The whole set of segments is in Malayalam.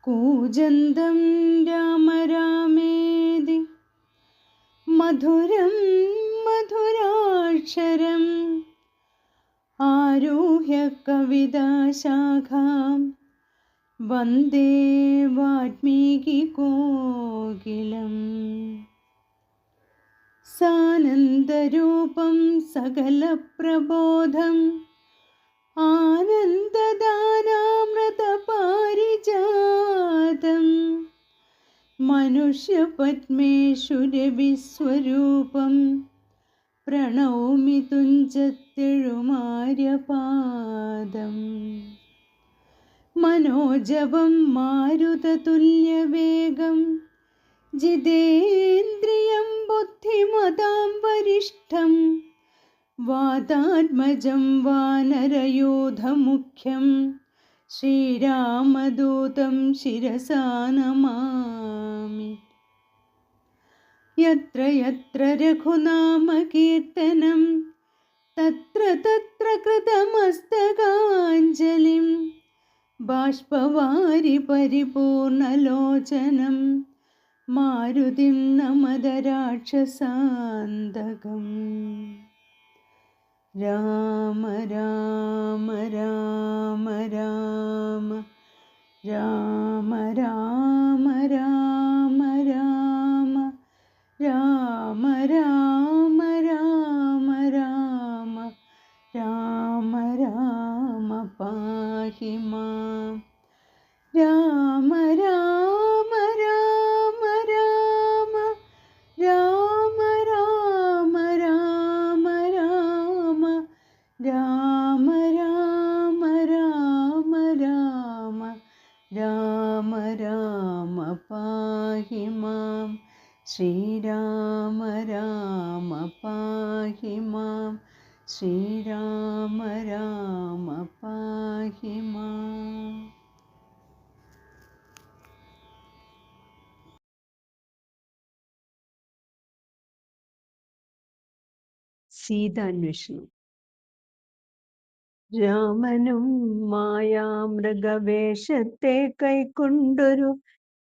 കൂജന്തം രാമ രാമേതി മധുരം മധുരാക്ഷരം ആരുഹ്യ കവിതാശാഖാം വന്ദേ വാൽമീകി കോകിലം. സാനന്ദരൂപം സകലപ്രബോധം ആനന്ദദാനാമൃതപാരിജാതം മനുഷ്യപത്മേഷുരവിസ്വരൂപം പ്രണൗമി തുഞ്ചത്തെഴുമാര്യപാദം. മനോജവം മാരുതതുല്യവേഗം ജിതേന്ദ്രിയം ബുദ്ധിമതാം വരിഷ്ഠം വാതാത്മജം വാനരയൂഥമുഖ്യം ശ്രീരാമദൂതം ശിരസാ നമാമി. യത്ര യത്ര രഘുനാമകീർത്തനം തത്ര തത്ര കൃതമസ്തകാഞ്ജലിം ബാഷ്പവാരി പരിപൂർണലോചനം മാരുതിം നമത രാക്ഷസാന്തകം. രാമ രാമ രാമ രാമ രാമ രാമ രാമ രാമ രാമ രാമ രാമ രാമ രാമ രാമ പാഹി മാം. രാമ രാമ രാമ രാമ രാമ രാമ രാമ രാമ രാമ രാമ രാമ രാമ രാമ രാമ പാഹി മാം. ശ്രീരാമ രാമ പാഹി മാം. ശ്രീരാമ രാമ പാഹി മാം. സീതാന്വേഷണം. രാമനും മായാമൃഗവേഷത്തെ കൈക്കൊണ്ടൊരു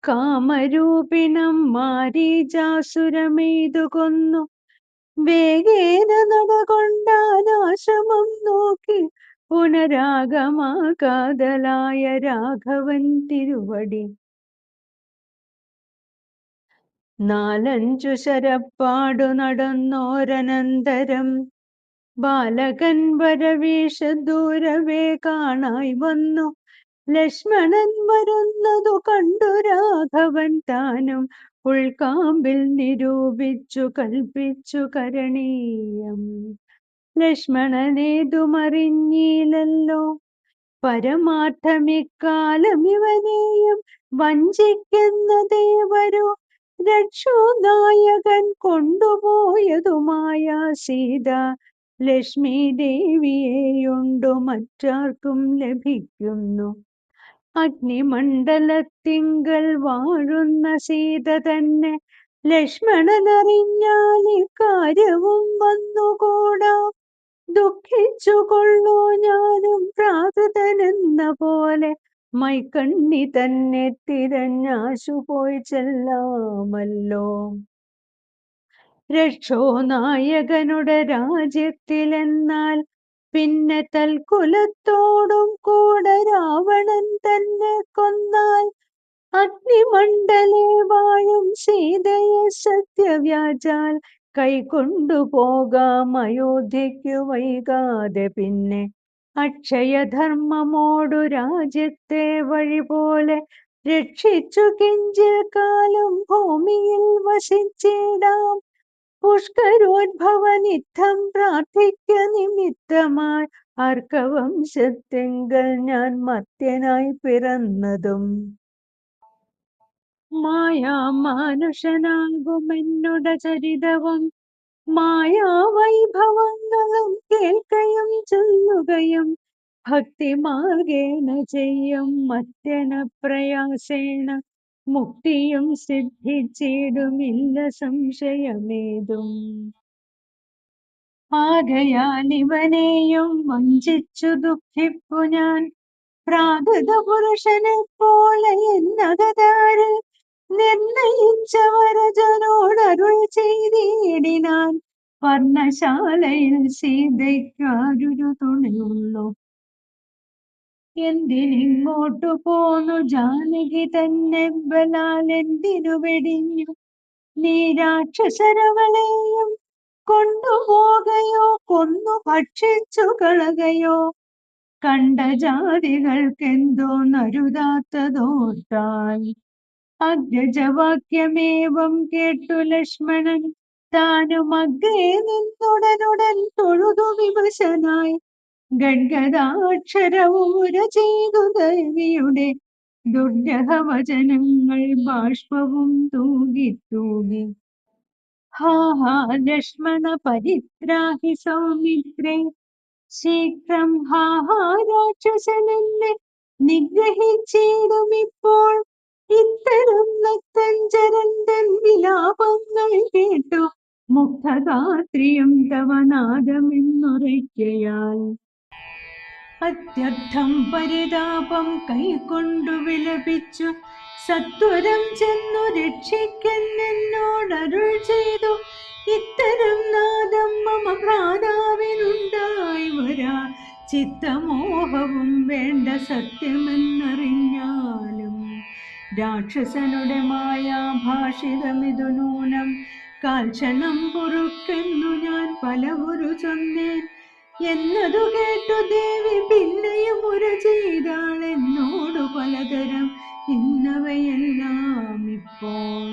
കാമരൂപിണം മാരീചാസുരമെയ്തു കൊന്നു. വേഗേന നടകൊണ്ടാനാശ്രമം നോക്കി പുനരാഗമാകാതലായ രാഘവൻ തിരുവടി. നാലഞ്ചു ശരപ്പാടു നടന്നോരനന്തരം ബാലകൻ വരവീഷദൂരവേ കാണായി വന്നു. ലക്ഷ്മണൻ വരുന്നതു കണ്ടു രാഘവൻ താനും ഉൾക്കാമ്പിൽ നിരൂപിച്ചു കൽപ്പിച്ചു കരണീയം. ലക്ഷ്മണനേതുമറിഞ്ഞീലല്ലോ പരമാർത്ഥമിക്കാലം ഇവനെയും വഞ്ചിക്കുന്നതേവരോ രക്ഷോനായകൻ കൊണ്ടുപോയതുമായ സീത ലക്ഷ്മി ദേവിയെയുണ്ടു മറ്റാർക്കും ലഭിക്കുന്നു. അഗ്നിമണ്ഡലത്തിങ്കൽ വാഴുന്ന സീത തന്നെ ലക്ഷ്മണനറിഞ്ഞാൽ ഇക്കാര്യവും വന്നുകൂടാ. ദുഃഖിച്ചു കൊള്ളൂ ഞാനും പ്രാകൃതനെന്ന പോലെ മൈക്കണ്ണി തന്നെ തിരഞ്ഞാശു പോയി ചെല്ലാമല്ലോ. രക്ഷോനായകനുടെ രാജ്യത്തിലെന്നാൽ പിന്നെ തൽക്കുലത്തോടും കൂടെ രാവണൻ തന്നെ കൊന്നാൽ അഗ്നിമണ്ഡലേ വാഴും സീതയെ സത്യവ്യാജാൽ കൈകൊണ്ടുപോകാം അയോധ്യയ്ക്കു വൈകാതെ. പിന്നെ അക്ഷയധർമ്മമോടു രാജ്യത്തെ വഴി പോലെ രക്ഷിച്ചു കിഞ്ചിൽ കാലം ഭൂമിയിൽ വസിച്ചിടാം. പുഷ്കരോദ്ഭവനിത്തം പ്രാർത്ഥിക്ക നിമിത്തമായി അർക്കവംശത്തെങ്കൽ ഞാൻ മർത്യനായി പിറന്നതും മായാമാനുഷനാകുമെന്നുട ചരിതവും മായാവൈഭവങ്ങളും കേൾക്കയും ചൊല്ലുകയും ഭക്തിമാർഗേണ ചെയ്യും മർത്യന പ്രയാസേണ മുക്തിയും സിദ്ധിച്ചിടുമില്ല സംശയമേതും. ആകയാൽ ഇവനെയും വഞ്ചിച്ചു ദുഃഖിപ്പു ഞാൻ പ്രാകൃത പുരുഷനെ പോലെ എന്നകതാര് നിർണയിച്ചവരജനോടരുൾ ചെയ്തിടിനാൻ. വർണ്ണശാലയിൽ സീതയ്ക്കാരൊരു തുണയുള്ളു. എന്തിനിങ്ങോട്ടു പോന്നു ജാനകി തന്നെ ബലാൽ എന്തിനു വെടിഞ്ഞു നീ രാക്ഷസരവളെയും കൊണ്ടുപോകയോ കൊന്നു ഭക്ഷിച്ചു കളകയോ? കണ്ട ജാതികൾക്കെന്തോ നരുതാത്തതോർത്താൽ അഗ്രജവാക്യമേവം കേട്ടു ലക്ഷ്മണൻ താനും അഗ്രേ നിന്നുടനുടൻ തൊഴുതു വിവശനായി. ഗദ്ഗദാക്ഷരവും ഉര ചെയ്തു ദേവിയുടെ ദുർഗ്രഹവചനങ്ങൾ ബാഷ്പവും തൂകി തൂകി. ഹാ ഹാ ലക്ഷ്മണ പരിത്രാഹി സൗമിത്രേ ശീഘ്രം. ഹാ ഹാ രാക്ഷസനെന്നെ നിഗ്രഹിച്ചിടുമിപ്പോൾ. ഇത്തരം നക്തഞ്ചരന്തൻ വിലാപങ്ങൾ കേട്ടു മുക്തഗാത്രിയും തവ നാദമെന്നുറയ്ക്കയാൽ. അത്യർത്ഥം പരിതാപം കൈക്കൊണ്ടു വിലപിച്ചു സത്വരം ചെന്നു രക്ഷിക്കെന്നോടരുൾ ചെയ്തു. ഇത്തരം നാദം മമ ഭ്രാതാവിനുണ്ടായി വരാ ചിത്തമോഹവും വേണ്ട സത്യമെന്നറിഞ്ഞാലും. രാക്ഷസനുടെ മായാഭാഷിതമിതു നൂനം കാൽക്ഷണം പൊറുക്കെന്നു ഞാൻ പലവുരു ചൊന്നേൻ. എന്നതു കേട്ടു ദേവി പിന്നെയും ഉര ചെയ്താൾ എന്നോടു പലതരം ഇന്നവയെല്ലാം ഇപ്പോൾ.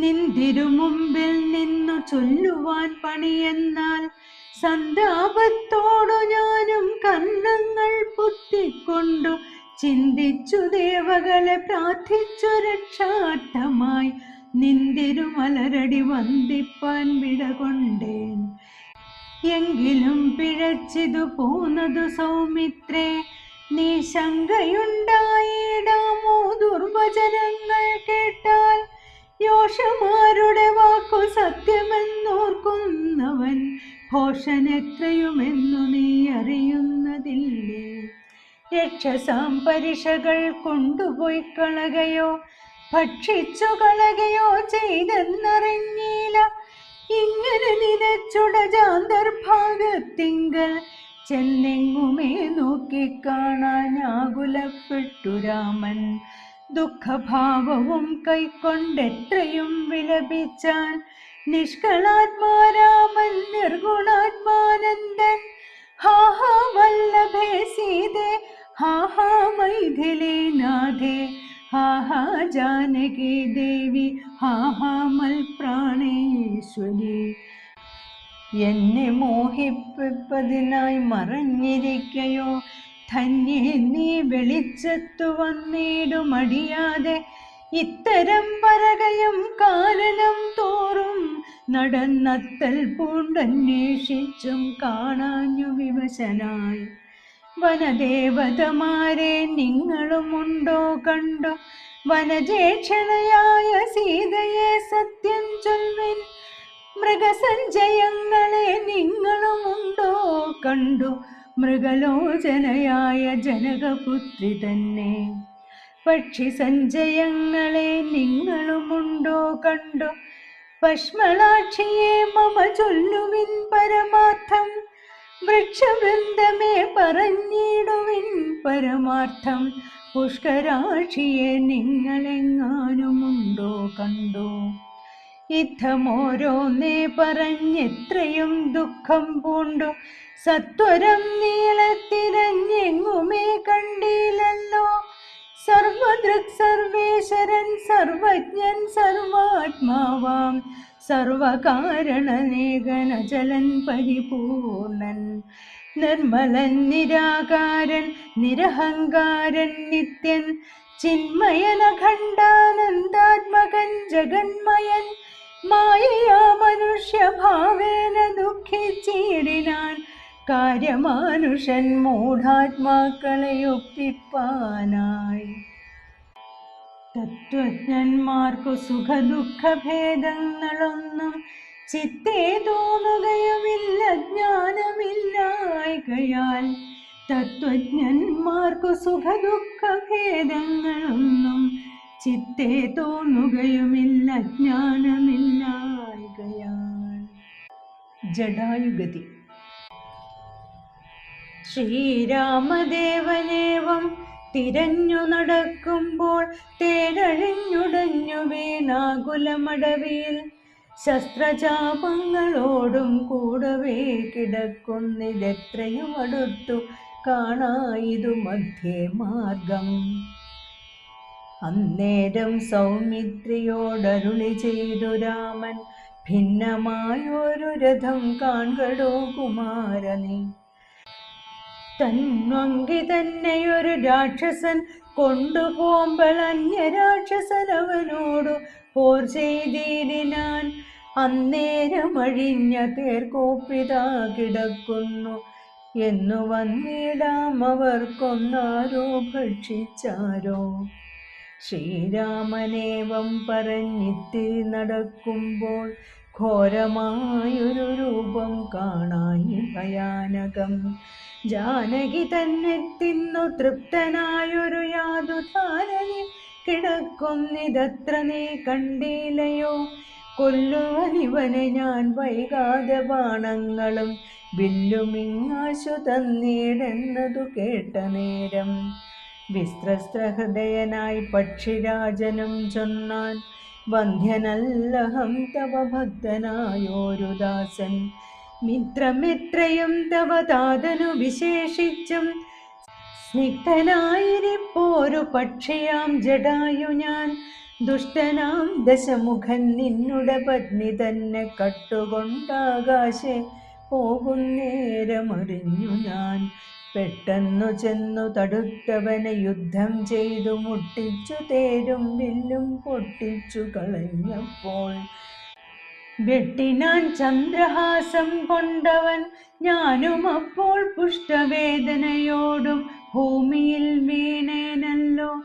നിന്തിരുമുമ്പിൽ നിന്നു ചൊല്ലുവാൻ പണിയെന്നാൽ സന്താപത്തോടു ഞാനും കർണങ്ങൾ പൊത്തിക്കൊണ്ടു ചിന്തിച്ചു ദേവകളെ പ്രാർത്ഥിച്ചു രക്ഷാർത്ഥമായി നിന്തിരുമലരടി വന്ദിപ്പാൻ വിടകൊണ്ടേൻ. എങ്കിലും പിഴച്ചിതു പോന്നതു സൗമിത്രേ നീ ശങ്കയുണ്ടായിടാമോ? ദുർവചനങ്ങൾ കേട്ടാൽ യോഷമാരുടെ വാക്കു സത്യമെന്നോർക്കുന്നവൻ ഭോഷനെത്രയുമെന്നു നീ അറിയുന്നതില്ലേ? രക്ഷസാം പരിഷകൾ കൊണ്ടുപോയി കളകയോ ഭക്ഷിച്ചു കളകയോ ചെയ്തെന്നറിഞ്ഞില്ല. ഇങ്ങനെ നിലച്ചുടജാന്തർഭാഗത്തിങ്കൽ ചെന്നെങ്ങുമേ നോക്കിക്കാണാൻ ആകുലപ്പെട്ടു രാമൻ. ദുഃഖഭാവവും കൈക്കൊണ്ടെത്രയും വിലപിച്ചാൻ നിഷ്കളാത്മാരാമൻ നിർഗുണാത്മാനന്ദൻ. ഹാ ഹാ വല്ലഭേ സീതേ, ഹാ ഹാ മൈഥിലി നാഥേ, ഹാ ഹാ ജാനകി ദേവി, ഹാ ഹാ മൽപ്രാണേശ്വരി. എന്നെ മോഹിപ്പിപ്പതിനായി മറഞ്ഞിരിക്കയോ ധന്യേ നീ വെളിച്ചത്തു വന്നിടുമടിയാതെ. ഇത്തരം പരകയും കാനനം തോറും നടന്നത്തൽ പൂണ്ടന്വേഷിച്ചും കാണാഞ്ഞു വിവശനായി. വനദേവതമാരെ നിങ്ങളുമുണ്ടോ കണ്ടു? വനജേക്ഷണയായ സീതയെ സത്യം ചൊൽവിൻ. മൃഗസഞ്ചയങ്ങളെ നിങ്ങളുമുണ്ടോ കണ്ടു? മൃഗലോചനയായ ജനകപുത്രി തന്നെ. പക്ഷി സഞ്ചയങ്ങളെ നിങ്ങളുമുണ്ടോ കണ്ടു? പശ്മളാക്ഷിയെ മമ ചൊല്ലുവിൻ പരമാർത്ഥം. വൃക്ഷവൃന്ദമേ പറഞ്ഞിടുവിൻ പരമാർത്ഥം. പുഷ്കരാക്ഷിയെ നിങ്ങളെങ്ങാനുമുണ്ടോ കണ്ടു? യുദ്ധമോരോന്നേ പറഞ്ഞെത്രയും ദുഃഖം പൂണ്ടു സത്വരം നീളത്തിരഞ്ഞെങ്ങുമേ കണ്ടില്ലല്ലോ. സർവദൃക് സർവേശ്വരൻ സർവജ്ഞൻ സർവാത്മാവാം സർവകാരണനേകനചലൻ പരിപൂർണൻ. നിർമ്മലൻ നിരാകാരൻ നിരഹങ്കാരൻ നിത്യൻ ചിന്മയൻ അഖണ്ഡാനന്ദാത്മകൻ ജഗന്മയൻ. മായയാ മനുഷ്യഭാവേന ദുഃഖിച്ചിടിനാൻ കാര്യമാനുഷൻ മൂഢാത്മാക്കളെ ഒപ്പിപ്പാനായി. തത്വജ്ഞന്മാർക്കു സുഖദുഃഖഭേദങ്ങളൊന്നും ചിത്തേ തോന്നുകയുമില്ല ജ്ഞാനമില്ലായ്കയാൽ. തത്വജ്ഞന്മാർക്കു സുഖദുഃഖഭേദങ്ങളൊന്നും ചിത്തേ തോന്നുകയുമില്ല ജ്ഞാനമില്ലായ്കയാൽ. ജടായുഗതി. ശ്രീരാമദേവനേവം തിരഞ്ഞു നടക്കുമ്പോൾ തേരഴിഞ്ഞുടഞ്ഞു വീണാകുലമടവിയിൽ ശസ്ത്രചാപങ്ങളോടും കൂടവേ കിടക്കുന്നിതെത്രയും അടുത്തു കാണായിതു മധ്യേ മാർഗം. അന്നേരം സൗമിത്രിയോടരുളി ചെയ്തു രാമൻ, ഭിന്നമായൊരു രഥം കാൺകടോ കുമാരനേ. തന്വങ്കി തന്നെയൊരു രാക്ഷസൻ കൊണ്ടുപോകുമ്പോൾ അന്യരാക്ഷസനവനോടു പോർ ചെയ്തിടിനാൻ. അന്നേരം അഴിഞ്ഞ തേർക്കോപ്പിതാ കിടക്കുന്നു എന്നു വന്നിടാം അവർക്കൊന്നാരോ ഭക്ഷിച്ചാരോ. ശ്രീരാമനേവം പറഞ്ഞിത്തിരി നടക്കുമ്പോൾ ഘോരമായൊരു രൂപം കാണായി ഭയാനകം. ജാനകി തന്നെ തിന്നു തൃപ്തനായൊരു യാതുധാരനെ കിടക്കുന്നിതത്ര നീ കണ്ടില്ലയോ. കൊല്ലുവനിവനെ ഞാൻ വൈകാതെ ബാണങ്ങളും വില്ലുമിങ്ങാശു തന്നീടെന്നതു കേട്ട നേരം വിസ്ത്രസ്ത്രഹൃദയനായി പക്ഷിരാജനും ചൊന്നാൻ, വന്ധ്യനല്ലഹം തവ ഭക്തനായോരു ദാസൻ. മിത്രമിത്രയും തവ താതനു വിശേഷിച്ചും സ്നിഗ്ധനായിരിപ്പോരു പക്ഷിയാം ജടായു ഞാൻ. ദുഷ്ടനാം ദശമുഖൻ നിന്നുടെ പത്നി തന്നെ കട്ടുകൊണ്ടാകാശെ പോകുന്നേരമറിഞ്ഞു ഞാൻ. പെട്ടെന്നു ചെന്നു തടുത്തവനെ യുദ്ധം ചെയ്തു മുട്ടിച്ചു തേരും വില്ലും പൊട്ടിച്ചു കളഞ്ഞപ്പോൾ വെട്ടിനാൻ ചന്ദ്രഹാസം കൊണ്ടവൻ. ഞാനും അപ്പോൾ പുഷ്ടവേദനയോടും ഭൂമിയിൽ വീണേനല്ലോ.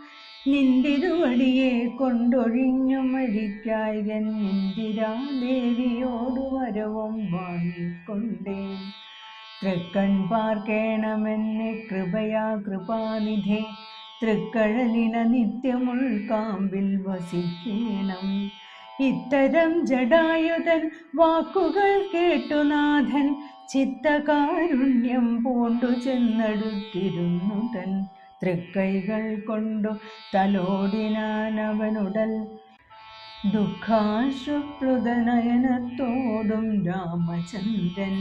നിന്തിരുവടിയെ കൊണ്ടൊഴിഞ്ഞു മരിക്കായകൻ ഇന്ദിരാദേവിയോടു വരവും വാങ്ങിക്കൊണ്ടേൻ. തൃക്കൺ പാർക്കേണമെന്നെ കൃപയാ കൃപാനിധേ. തൃക്കഴലിന നിത്യമുൾക്കാമ്പിൽ വസിക്കേണം. ഇത്തരം ജടായുധൻ വാക്കുകൾ കേട്ടുനാഥൻ ചിത്തകാരുണ്യം പൂണ്ടു ചെന്നടുത്തിരുന്നു തൻ. തൃക്കൈകൾ കൊണ്ടു തലോടിനാൻ അവനുടൽ. ദുഃഖാശ്രുപ്ലുതനയനത്തോടും രാമചന്ദ്രൻ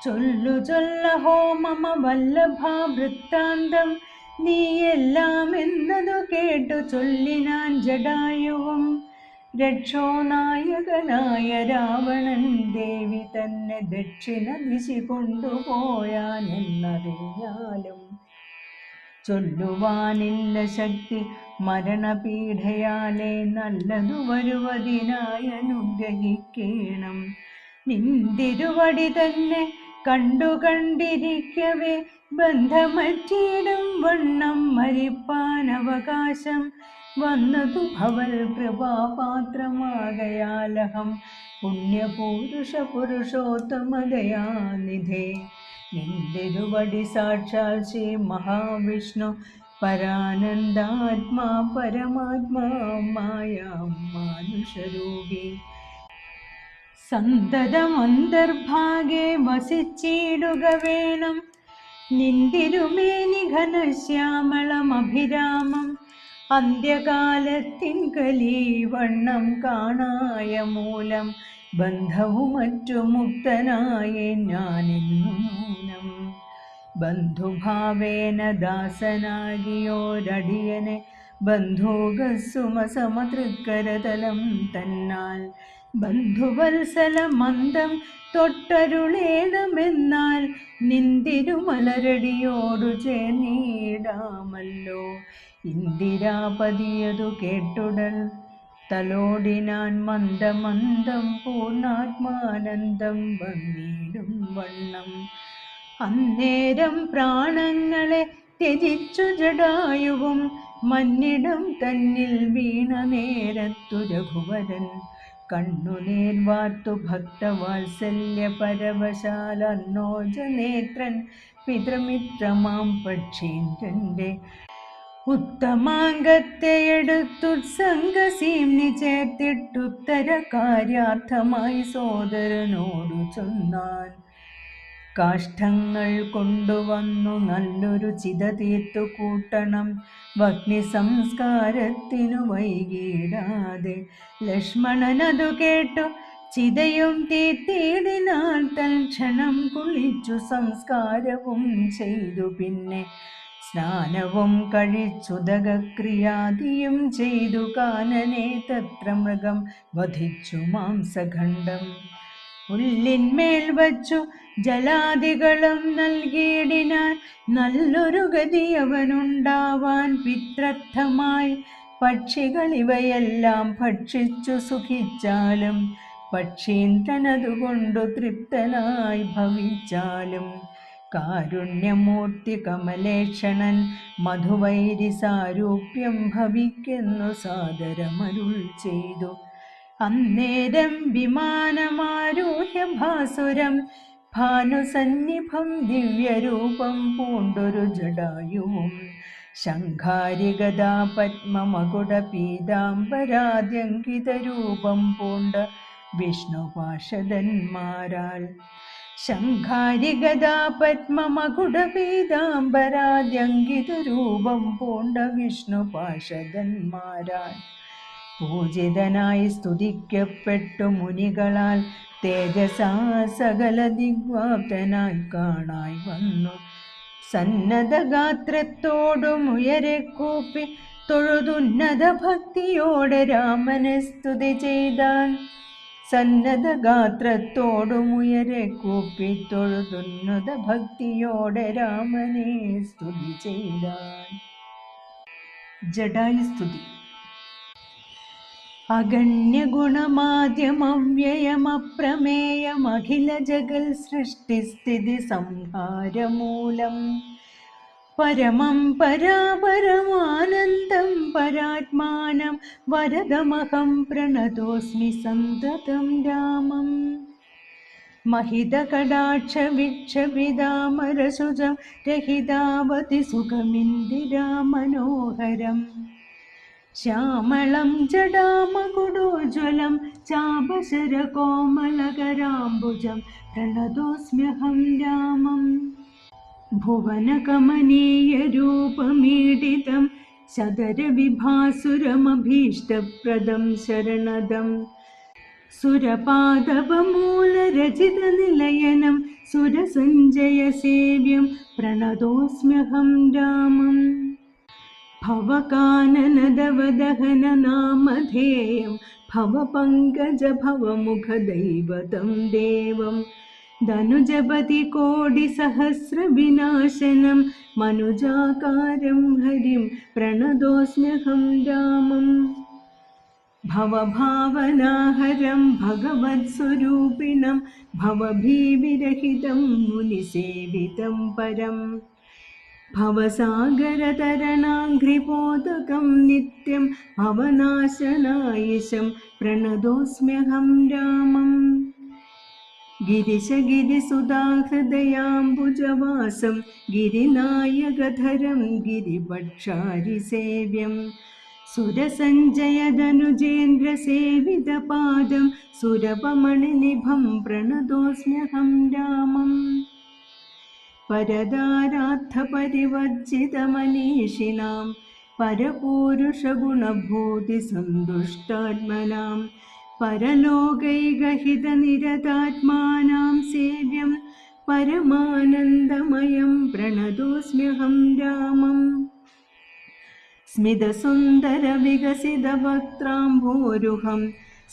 ചൊല്ലു ചൊല്ലഹോ മമ വല്ലഭാ വൃത്താന്തം. നീയെല്ലാം എന്നതു കേട്ടു ചൊല്ലിനാൻ ജടായുവും. രക്ഷോനായകനായ രാവണൻ ദേവി തന്നെ ദക്ഷിണ ദിശി കൊണ്ടുപോയാൻ എന്നറിഞ്ഞാലും ചൊല്ലുവാനില്ല ശക്തി. മരണപീഠയാലെ നല്ലതു വരുവതിനായി അനുഗ്രഹിക്കേണം. നിന്തിരുവടി തന്നെ കണ്ടിരിക്കവേ ബന്ധമറ്റിയിടും വണ്ണം മരിപ്പാൻ അവകാശം വന്നതു ഭവൽ കൃപാപാത്രമാകയാലഹം പുണ്യപൂരുഷ പുരുഷോത്തമദയാനിധേ. നിന്തിരുവടി സാക്ഷാൽ ശ്രീ മഹാവിഷ്ണു പരാനന്ദാത്മാ പരമാത്മാ മായാ മാനുഷരൂപി. സന്തതം അന്തർഭാഗേ വസിച്ചിടുക വേണം. നിന്തിരുമേനി ഘനശ്യാമളമഭിരാമം. അന്ത്യകാലത്തിങ്കലീ വണ്ണം കാണായ മൂലം ബന്ധവും മറ്റു മുക്തനായേ ഞാനിന്നു നൂനം. ബന്ധുഭാവേന ദാസനാകിയോരടിയനെ ബന്ധുഗസുമസമതൃക്കരതലം തന്നാൽ ബന്ധുവത്സല മന്ദം തൊട്ടരുളേണമെന്നാൽ നിന്തിരുമലരടിയോടു ചേർന്നിടാമല്ലോ. ഇന്ദിരാപതിയതു കേട്ടുടൽ തലോടിനാൻ മന്ദമന്ദം പൂർണ്ണാത്മാനന്ദം വന്നിടും വണ്ണം. അന്നേരം പ്രാണങ്ങളെ ത്യജിച്ചു ജടായുവും മന്നിടം തന്നിൽ വീണ നേരത്തു രഘുവരൻ കണ്ണുനീർ വാർത്തു ഭക്തവാത്സല്യ പരവശാലന്നോജനേത്രൻ പിതൃമിത്രമാം പക്ഷീന്ദ്രന്റെ ഉത്തമാംഗത്തെയെടുത്തുത്സംഗസീംനി ചേർത്തിട്ടുത്തര കാര്യാർത്ഥമായി സോദരനോടു ചൊന്നാൻ. കാഷ്ഠങ്ങൾ കൊണ്ടുവന്നു നല്ലൊരു ചിത തീർത്തു കൂട്ടണം, വഗ്നി സംസ്കാരത്തിനു വൈകിടാതെ. ലക്ഷ്മണനതു കേട്ടു ചിതയും തീർത്തിടിനാൽ തൽക്ഷണം കുളിച്ചു സംസ്കാരവും ചെയ്തു. പിന്നെ സ്നാനവും കഴിച്ചുദകക്രിയാദിയും ചെയ്തു. കാനനെ തത്ര മൃഗം വധിച്ചു മാംസഖണ്ഡം. പുല്ലിന്മേൽ വച്ചു ജലാദികളും നൽകിയിടിനാൻ, നല്ലൊരു ഗതി അവനുണ്ടാവാൻ പിത്രർത്ഥമായി. പക്ഷികൾ ഇവയെല്ലാം ഭക്ഷിച്ചു സുഖിച്ചാലും, പക്ഷീന്ദ്രനതുകൊണ്ടു തൃപ്തനായി ഭവിച്ചാലും. കാരുണ്യമൂർത്തി കമലേക്ഷണൻ മധുവൈരി സാരൂപ്യം ഭവിക്കുന്നു സാദരമരുൾ ചെയ്തു. അന്നേരം വിമാനമാരൂഹ്യ ഭാസുരം ഭാനുസന്നിഭം ദിവ്യരൂപം പൂണ്ടൊരു ജടായുവും. ശംഖാരിഗദാ പത്മമകുട പീതാംബരാദ്യങ്കിത രൂപം പൂണ്ട വിഷ്ണുപാർഷദന്മാരാൽ. ശംഖാരിഗദാ പത്മമകുട പീതാംബരാദ്യങ്കിത രൂപം പൂണ്ട വിഷ്ണുപാർഷദന്മാരാൽ. പൂജിതനായി സ്തുതിക്കപ്പെട്ടു മുനികളാൽ, തേജസാ സകല ദിഗ്വാപ്തനായി കാണായി വന്നു. സന്നദ്ധഗാത്രത്തോടുമുയരെ കൂപ്പി തൊഴുതുന്നത ഭക്തിയോടെ രാമനെ സ്തുതി ചെയ്താൻ. സന്നദ്ധഗാത്രത്തോടുമുയരെ കൂപ്പി തൊഴുതുന്നത ഭക്തിയോടെ രാമനെ സ്തുതി ചെയ്താൻ. ജടായു സ്തുതി. അഗണ്യഗുണമാദ്യമവ്യയമപ്രമേയമഖില ജഗൽ സൃഷ്ടിസ്ഥിതി സംഹാരമൂലം. പരമം പരാപരമാനന്ദം പരാത്മാനം വരദമഹം പ്രണതോസ്മി സന്തതം രാമം. महितकटाक्षविक्षपिदामरसुजं रहितावति सुखमिन्दिरा मनोहरम्. श्यामलं जडामकुडोज्ज्वलं चापशरकोमलकराम्बुजं प्रणतोऽस्म्यहं रामम्. भुवनकमनीयरूपमीडितं शतरविभासुरमभीष्टप्रदं शरणदम्. सुरपादपमूलरचितनिलयनं सुरसञ्जयसेव्यं प्रणतोऽस्म्यहं रामम्. भवकाननदवदहननामधेयं भवपङ्कज भवमुखदैवतं देवं. धनुजपति कोटिसहस्रविनाशनं मनुजाकारं हरिं प्रणतोऽस्म्यहं रामम्. भवभावनाहरं भगवत्स्वरूपिणं भवभीविरहितं मुनिसेवितं परम्. भवसागरतरणाङ्घ्रिपोतकं नित्यं भवनाशनायशं प्रणतोऽस्म्यहं रामम्. गिरिशगिरिसुधाहृदयाम्बुजवासं गिरिनायकधरं गिरिभक्षारिसेव्यं. सुरसञ्जयधनुजेन्द्रसेवितपादं सुरपमणिनिभं प्रणतोऽस्म्यहं रामम्. परदारार्थपरिवर्जितमनीषिणां परपूरुषगुणभूतिसन्तुष्टात्मनां परलोकैकहितनिरतात्मानां सेव्यं परमानन्दमयं प्रणतोऽस्म्यहं रामम्. स्मितसुन्दरविकसितवक्त्राम्भोरुहं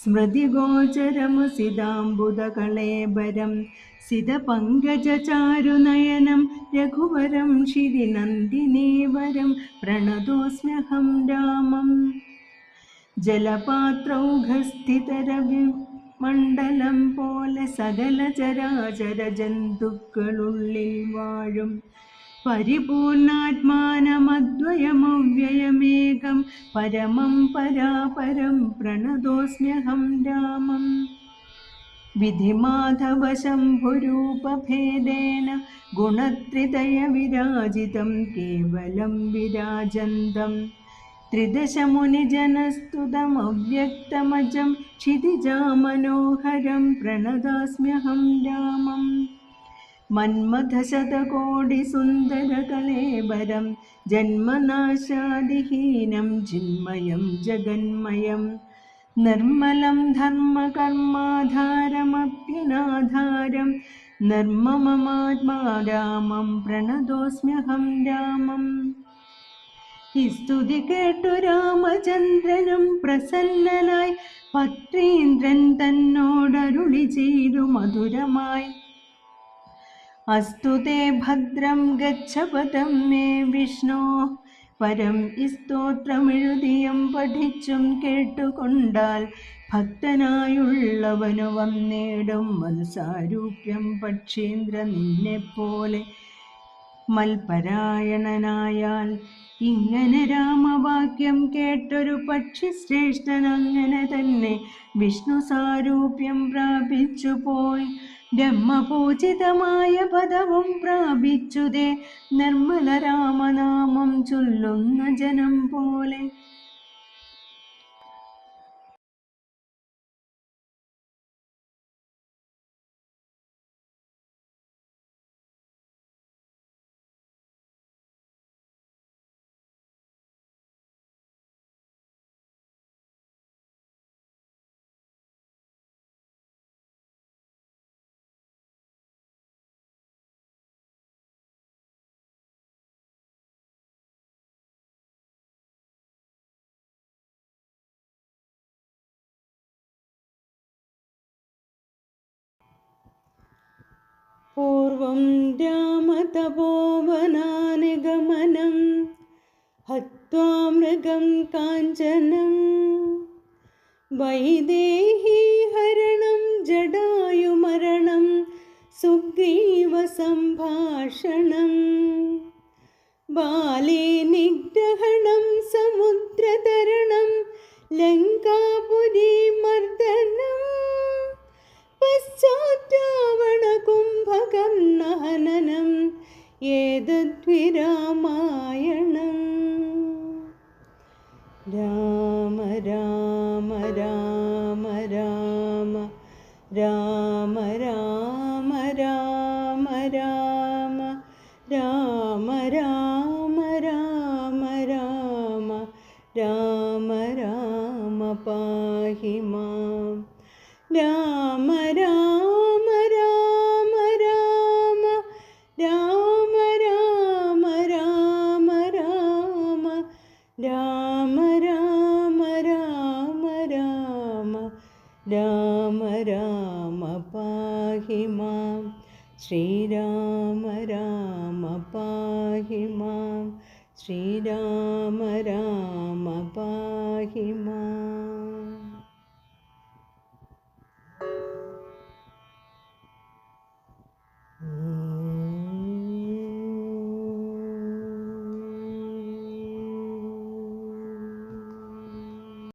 स्मृतिगोचरमुसिताम्बुदकळेबरं सितपङ्कजचारुनयनं रघुवरं शिरिनन्दिनीवरं प्रणतोऽस्म्यहं रामम्. ജലപാത്രൗഘസ്ഥിതരവിമണ്ഡലം പോലെ സകല ചരാചര ജന്തുക്കളുള്ളിൽ വാഴും പരിപൂർണാത്മാനമദ്വയമവ്യയമേകം പരമം പരാപരം പ്രണതോസ്മ്യഹം രാമം. विधिमाधवशम्भुरूपभेदेन गुणत्रितयविराजितं केवलं विराजन्तम् त्रिदशमुनिजनस्तुतमव्यक्तमजं क्षितिजामनोहरं प्रणदास्म्यहं रामम् मन्मथशतकोटिसुन्दरकलेबरं जन्मनाशादिहीनं चिन्मयं जगन्मयं निर्मलं धर्मकर्माधारमप्यनाधारं निर्मममात्मा रामं प्रणतोऽस्म्यहं रामम् സ്തുതി കേട്ടു രാമചന്ദ്രനും പ്രസന്നനായി പത്രീന്ദ്രൻ തന്നോടരുളി ചെയ്തു മധുരമായി അസ്തു തേ ഭദ്രം ഗച്ഛപദം മേ വിഷ്ണോ പരം ഈ സ്തോത്രമെഴുതിയും പഠിച്ചും കേട്ടുകൊണ്ടാൽ ഭക്തനായുള്ളവനു വന്നേടും മത്സാരൂപ്യം പക്ഷീന്ദ്ര നിന്നെപ്പോലെ മൽപരായണനായാൽ ഇങ്ങനെ രാമവാക്യം കേട്ടൊരു പക്ഷി ശ്രേഷ്ഠൻ അങ്ങനെ തന്നെ വിഷ്ണു സാരൂപ്യം പ്രാപിച്ചു പോയി ബ്രഹ്മപൂജിതമായ പദവും പ്രാപിച്ചുതേ നിർമ്മല രാമനാമം ചൊല്ലുന്ന ജനം പോലെ. പൂർവം രാമതപോവനാനിഗമനം ഹത്വാ മൃഗം കാഞ്ചനം വൈദേഹീഹരണം ജടായുമരണം സുഗ്രീവസംഭാഷണം ബാലേ നിഗ്രഹണം സമുദ്രതരണം ലങ്കാപുരീമർദ്ദനം പശ്ചാദ്രാവണകുംഭകർണഹനനം ഏതദ്വിരാമായണം. രാമ രാമ രാമ രാമ രാമ രാമ രാമ രാമ രാമ രാമ രാമ രാമ രാമ രാമ പാഹി മാം. രാമ രാമ രാമ രാമ രാമ രാമ രാമ രാമ രാമ രാമ രാമ രാമ രാമ രാമ പാഹി മാം. ശ്രീരാമ രാമ പാഹി മാം. ശ്രീരാമ രാമ പാഹി മാം.